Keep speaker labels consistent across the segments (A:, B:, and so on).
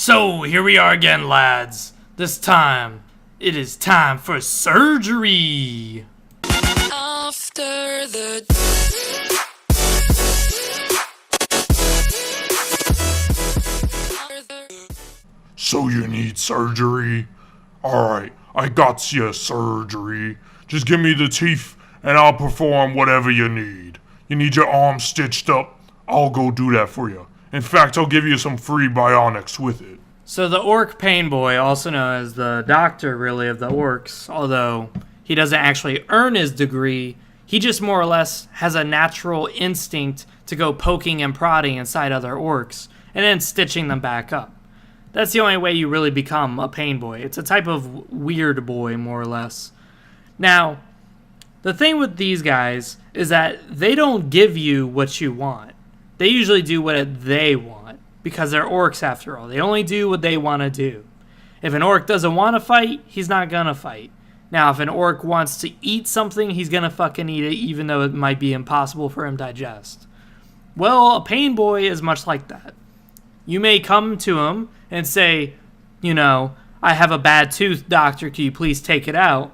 A: So, here we are again, lads. This time, it is time for surgery.
B: After the...
C: So you need surgery? Alright, I got you surgery. Just give me the teeth and I'll perform whatever you need. You need your arm stitched up? I'll go do that for you. In fact, I'll give you some free bionics with it.
A: So the Ork Painboy, also known as the doctor really of the Orks, although he doesn't actually earn his degree, he just more or less has a natural instinct to go poking and prodding inside other orcs and then stitching them back up. That's the only way you really become a Painboy. It's a type of weird boy, more or less. Now, the thing with these guys is that they don't give you what you want. They usually do what they want, because they're orcs after all. They only do what they want to do. If an orc doesn't want to fight, he's not going to fight. Now, if an orc wants to eat something, he's going to fucking eat it, even though it might be impossible for him to digest. Well, a Painboy is much like that. You may come to him and say, I have a bad tooth, doctor, can you please take it out?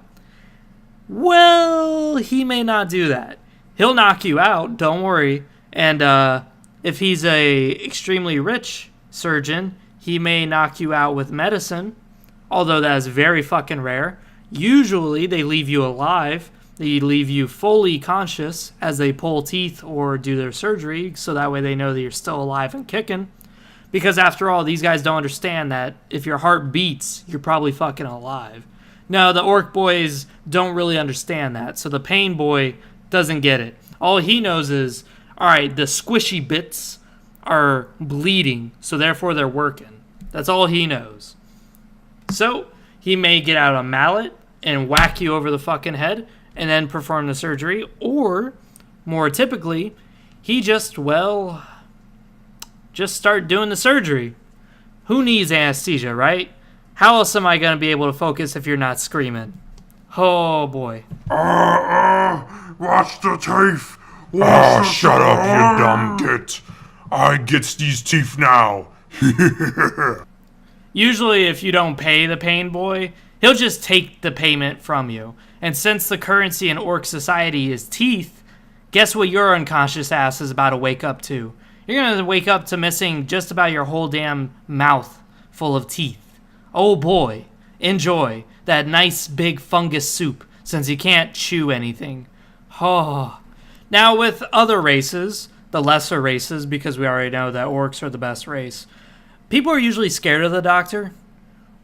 A: Well, he may not do that. He'll knock you out, don't worry. And if he's a extremely rich surgeon, he may knock you out with medicine, although that is very fucking rare. Usually, they leave you alive. They leave you fully conscious as they pull teeth or do their surgery, so that way they know that you're still alive and kicking. Because after all, these guys don't understand that if your heart beats, you're probably fucking alive. No, the Ork boys don't really understand that, so the Painboy doesn't get it. All he knows is, alright, the squishy bits are bleeding, so therefore they're working. That's all he knows. So, he may get out a mallet and whack you over the fucking head and then perform the surgery, or, more typically, he just start doing the surgery. Who needs anesthesia, right? How else am I going to be able to focus if you're not screaming? Oh, boy.
C: Watch the teeth. Shut up, you dumb git. I gets these teeth now.
A: Usually, if you don't pay the Painboy, he'll just take the payment from you. And since the currency in Orc society is teeth, guess what your unconscious ass is about to wake up to? You're going to wake up to missing just about your whole damn mouth full of teeth. Oh boy, enjoy that nice big fungus soup since you can't chew anything. Oh. Now with other races, the lesser races, because we already know that orcs are the best race, people are usually scared of the doctor.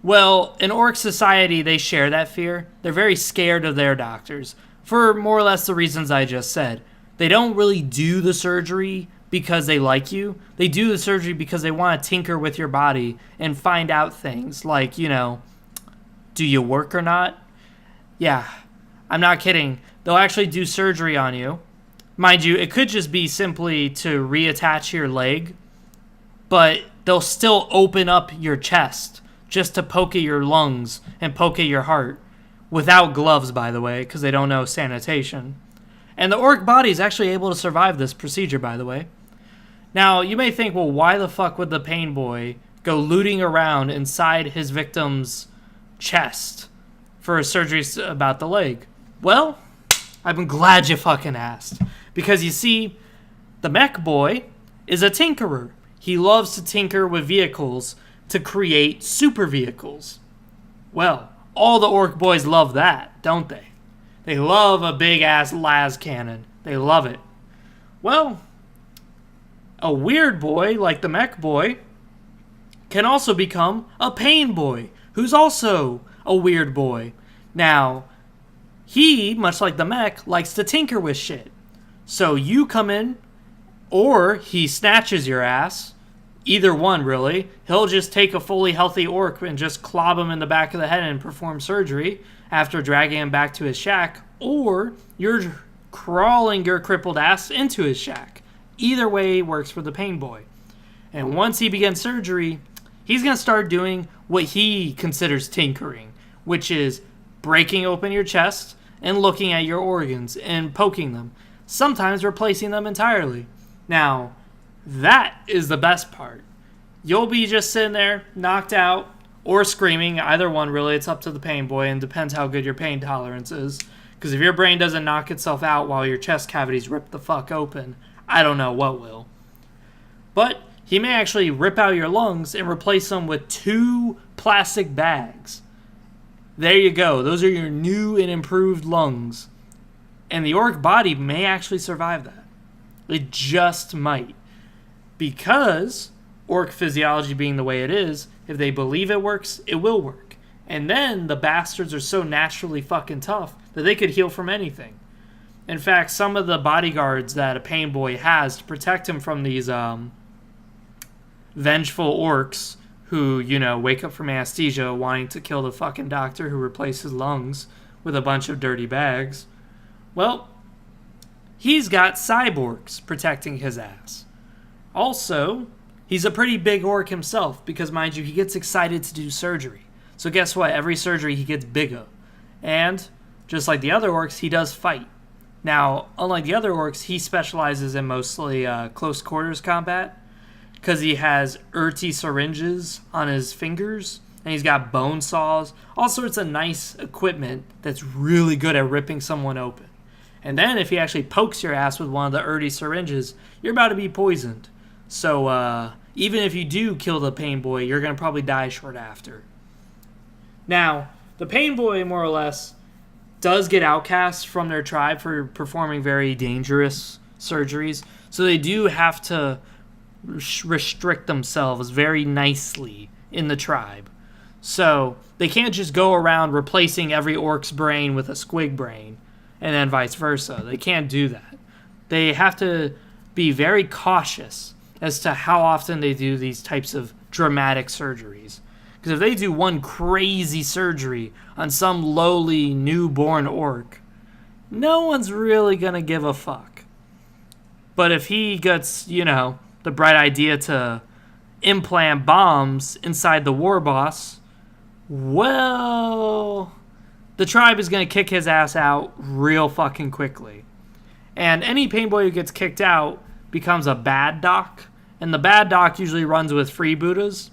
A: Well, in orc society, they share that fear. They're very scared of their doctors for more or less the reasons I just said. They don't really do the surgery because they like you. They do the surgery because they want to tinker with your body and find out things like, do you work or not? Yeah, I'm not kidding. They'll actually do surgery on you. Mind you, it could just be simply to reattach your leg, but they'll still open up your chest just to poke at your lungs and poke at your heart. Without gloves, by the way, because they don't know sanitation. And the orc body is actually able to survive this procedure, by the way. Now, you may think, well, why the fuck would the Painboy go looting around inside his victim's chest for a surgery about the leg? Well, I'm glad you fucking asked. Because you see, the mech boy is a tinkerer. He loves to tinker with vehicles to create super vehicles. Well, all the orc boys love that, don't they? They love a big-ass las cannon. They love it. Well, a weird boy like the mech boy can also become a Painboy, who's also a weird boy. Now, he, much like the mech, likes to tinker with shit. So you come in, or he snatches your ass. Either one, really. He'll just take a fully healthy orc and just clob him in the back of the head and perform surgery after dragging him back to his shack. Or you're crawling your crippled ass into his shack. Either way works for the Painboy. And once he begins surgery, he's going to start doing what he considers tinkering, which is breaking open your chest and looking at your organs and poking them, sometimes replacing them entirely. Now, that is the best part. you'll be just sitting there, knocked out, or screaming. Either one, really. It's up to the Painboy, and depends how good your pain tolerance is. Because if your brain doesn't knock itself out while your chest cavity's ripped the fuck open, I don't know what will. But he may actually rip out your lungs and replace them with 2 plastic bags. There you go. Those are your new and improved lungs. And the orc body may actually survive that. It just might. Because orc physiology being the way it is, if they believe it works, it will work. And then the bastards are so naturally fucking tough that they could heal from anything. In fact, some of the bodyguards that a Painboy has to protect him from these vengeful orcs who, you know, wake up from anesthesia wanting to kill the fucking doctor who replaced his lungs with a bunch of dirty bags. Well, he's got cyborgs protecting his ass. Also, he's a pretty big orc himself because, mind you, he gets excited to do surgery. So guess what? Every surgery he gets bigger. And, just like the other orcs, he does fight. Now, unlike the other orcs, he specializes in mostly close quarters combat because he has urty syringes on his fingers, and he's got bone saws, all sorts of nice equipment that's really good at ripping someone open. And then if he actually pokes your ass with one of the urty syringes, you're about to be poisoned. So even if you do kill the Painboy, you're going to probably die short after. Now, the Painboy, more or less, does get outcast from their tribe for performing very dangerous surgeries. So they do have to restrict themselves very nicely in the tribe. So they can't just go around replacing every orc's brain with a squig brain and then vice versa. They can't do that. They have to be very cautious as to how often they do these types of dramatic surgeries. Because if they do one crazy surgery on some lowly newborn orc, no one's really going to give a fuck. But if he gets, you know, the bright idea to implant bombs inside the war boss, well, the tribe is going to kick his ass out real fucking quickly. And any Painboy who gets kicked out becomes a bad doc, and the bad doc usually runs with freebooters.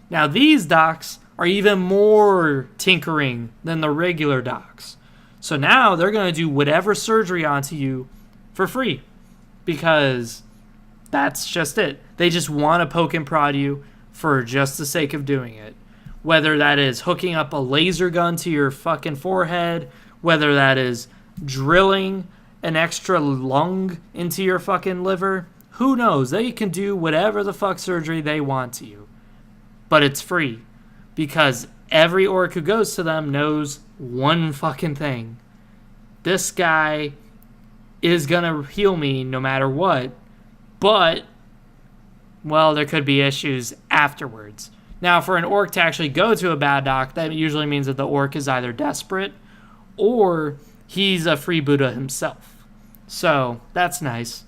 A: Now these docs are even more tinkering than the regular docs. So now they're going to do whatever surgery onto you for free, because that's just it. They just want to poke and prod you for just the sake of doing it. Whether that is hooking up a laser gun to your fucking forehead, whether that is drilling an extra lung into your fucking liver, who knows? They can do whatever the fuck surgery they want to you. But it's free. Because every orc who goes to them knows one fucking thing. This guy is gonna heal me no matter what. But, well, there could be issues afterwards. Now, for an orc to actually go to a bad doc, that usually means that the orc is either desperate or he's a freebooter himself. So, that's nice.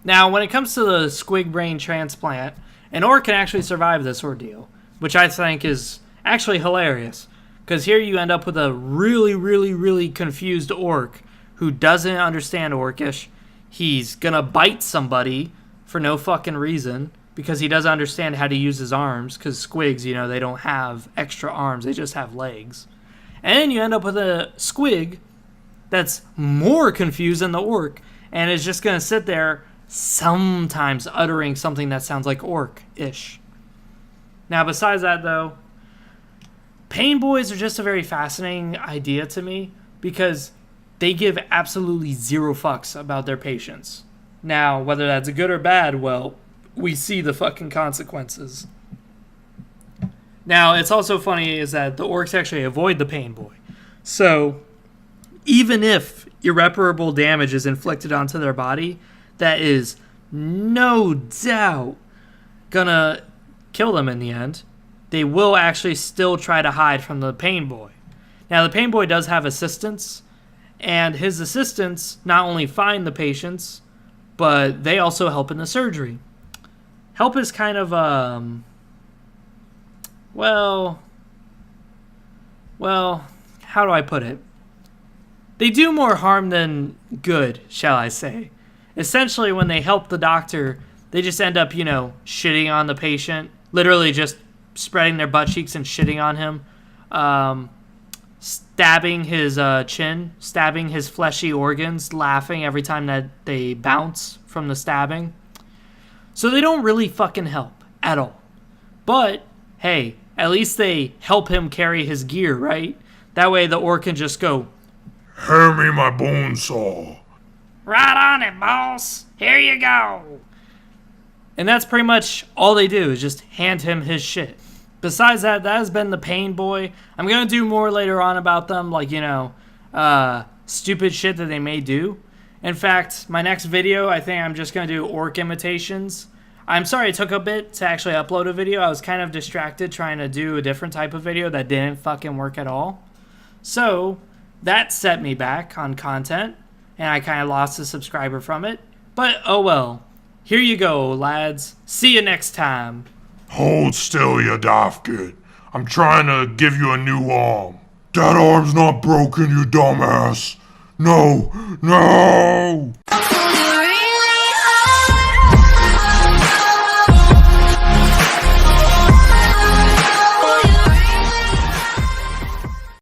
A: Now, when it comes to the squig brain transplant, an orc can actually survive this ordeal, which I think is actually hilarious. Because here you end up with a really, really, really confused orc who doesn't understand orcish. He's gonna bite somebody for no fucking reason because he doesn't understand how to use his arms, because squigs, you know, they don't have extra arms, they just have legs. And then you end up with a squig that's more confused than the orc and is just gonna sit there sometimes uttering something that sounds like orc-ish. Now, besides that, though, Painboys are just a very fascinating idea to me because they give absolutely zero fucks about their patients. Now, whether that's good or bad, well, we see the fucking consequences. Now, it's also funny is that the orcs actually avoid the Painboy. So, even if irreparable damage is inflicted onto their body, that is no doubt gonna kill them in the end, they will actually still try to hide from the Painboy. Now, the Painboy does have assistants, and his assistants not only find the patients, but they also help in the surgery. Help is kind of, well, how do I put it? They do more harm than good, shall I say. Essentially, when they help the doctor, they just end up, shitting on the patient. Literally just spreading their butt cheeks and shitting on him. Stabbing his chin, stabbing his fleshy organs, laughing every time that they bounce from the stabbing. So they don't really fucking help at all. But, hey, at least they help him carry his gear, right? That way the orc can just go,
C: "Hand me my bone saw."
A: "Right on it, boss. Here you go." And that's pretty much all they do, is just hand him his shit. Besides that, that has been the Painboy. I'm going to do more later on about them, like, stupid shit that they may do. In fact, my next video, I think I'm just going to do orc imitations. I'm sorry it took a bit to actually upload a video. I was kind of distracted trying to do a different type of video that didn't fucking work at all. So, that set me back on content, and I kind of lost a subscriber from it. But, oh well. Here you go, lads. See you next time.
C: Hold still, you dafkit. I'm trying to give you a new arm. That arm's not broken, you dumbass. No, no!